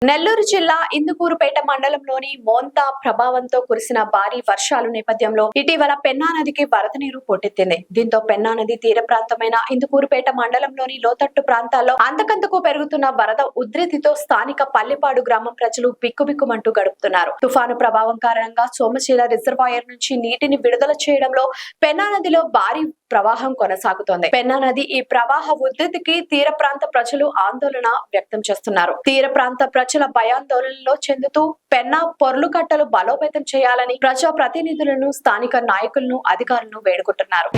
నెల్లూరు జిల్లా ఇందుకూరుపేట మండలంలోని మోంతా ప్రభావంతో కురిసిన భారీ వర్షాల నేపథ్యంలో ఇటీవల పెన్నా నదికి వరద నీరు పోటెత్తింది. దీంతో పెన్నా నది తీర ప్రాంతమైన ఇందుకూరుపేట మండలంలోని లోతట్టు ప్రాంతాల్లో అంతకంతకు పెరుగుతున్న వరద ఉధృతితో స్థానిక పల్లెపాడు గ్రామం ప్రజలు బిక్కుబిక్కుమంటూ గడుపుతున్నారు. తుఫాను ప్రభావం కారణంగా సోమశీల రిజర్వాయర్ నుంచి నీటిని విడుదల చేయడంలో పెన్నా నదిలో భారీ ప్రవాహం కొనసాగుతోంది. పెన్నా నది ఈ ప్రవాహ ఉధృతికి తీర ప్రాంత ప్రజలు ఆందోళన వ్యక్తం చేస్తున్నారు. తీర ప్రాంత ప్రజల భయాందోళనలో చెందుతూ పెన్నా పొర్లు కట్టలు బలోపేతం చేయాలని ప్రజా ప్రతినిధులను, స్థానిక నాయకులను, అధికారులను వేడుకుంటున్నారు.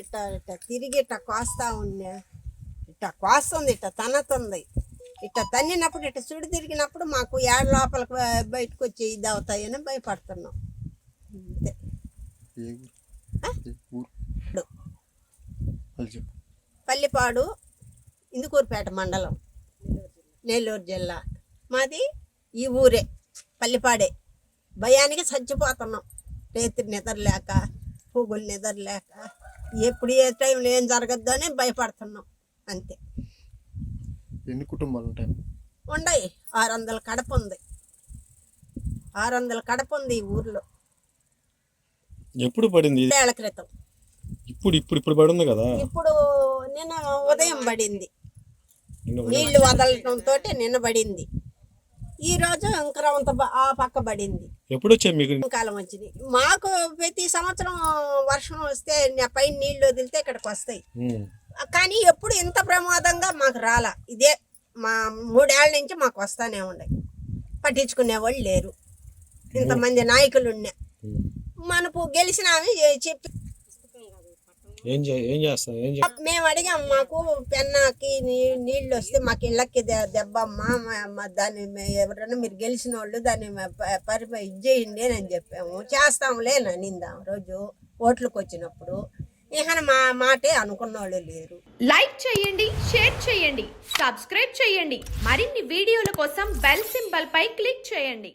ఇట్ట తిరిగి ఇట్ట కోస్తా ఉన్నా, ఇట్ట కోస్తుంది, ఇట్ట తన్నుతుంది. ఇట్ట తన్నినప్పుడు ఇట్ట సుడి తిరిగినప్పుడు మాకు ఏడు లోపలికి బయటకు వచ్చి ఇది అవుతాయని భయపడుతున్నాం. పల్లిపాడు, ఇందుకూరుపేట మండలం, నెల్లూరు జిల్లా. మాది ఈ ఊరే, పల్లిపాడే. భయానికి చచ్చిపోతున్నాం. రేత్రి నిద్ర లేక, పువ్వులు నిద్ర లేక, ఎప్పుడు ఏ టైంలో ఏం జరగద్దు అని భయపడుతున్నాం అంతే. ఎన్ని కుటుంబాలు ఉంటాయి? ఉన్నాయి 600 కడప ఉంది. 600 కడప ఉంది ఈ ఊర్లో. ఎప్పుడు పడింది? 7 ఏళ్ల క్రితం. ఇప్పుడు పడింది కదా? ఇప్పుడు నిన్న ఉదయం పడింది. నీళ్లు వదలటంతో నిన్న పడింది. ఈ రోజు ఇంకరంత ఆ పక్క పడింది. ఎప్పుడు వచ్చాయి మీకు? కాలం వచ్చింది మాకు. ప్రతి సంవత్సరం వర్షం వస్తే పైన నీళ్లు వదిలితే ఇక్కడికి వస్తాయి. కానీ ఎప్పుడు ఇంత ప్రమాదంగా మాకు రాలా. ఇదే మా 3 ఏళ్ల నుంచి మాకు వస్తానే ఉన్నాయి. పట్టించుకునే వాళ్ళు లేరు. ఇంతమంది నాయకులు ఉన్నా మనకు గెలిచిన చెప్పి మేము అడిగాం. మాకు పెన్నాకి నీళ్ళు వస్తే మాకు ఇళ్ళకి దెబ్బమ్మా, దాన్ని ఎవరైనా మీరు గెలిచిన వాళ్ళు దాన్ని ఇది చేయండి అని చెప్పాము. చేస్తాంలే అనిందాం రోజు ఓట్లకు వచ్చినప్పుడు. ఇక మా మాటే అనుకున్న వాళ్ళు లేరు. లైక్ చేయండి, షేర్ చేయండి, సబ్స్క్రైబ్ చేయండి. మరిన్ని వీడియోల కోసం బెల్ సింబల్ పై క్లిక్ చేయండి.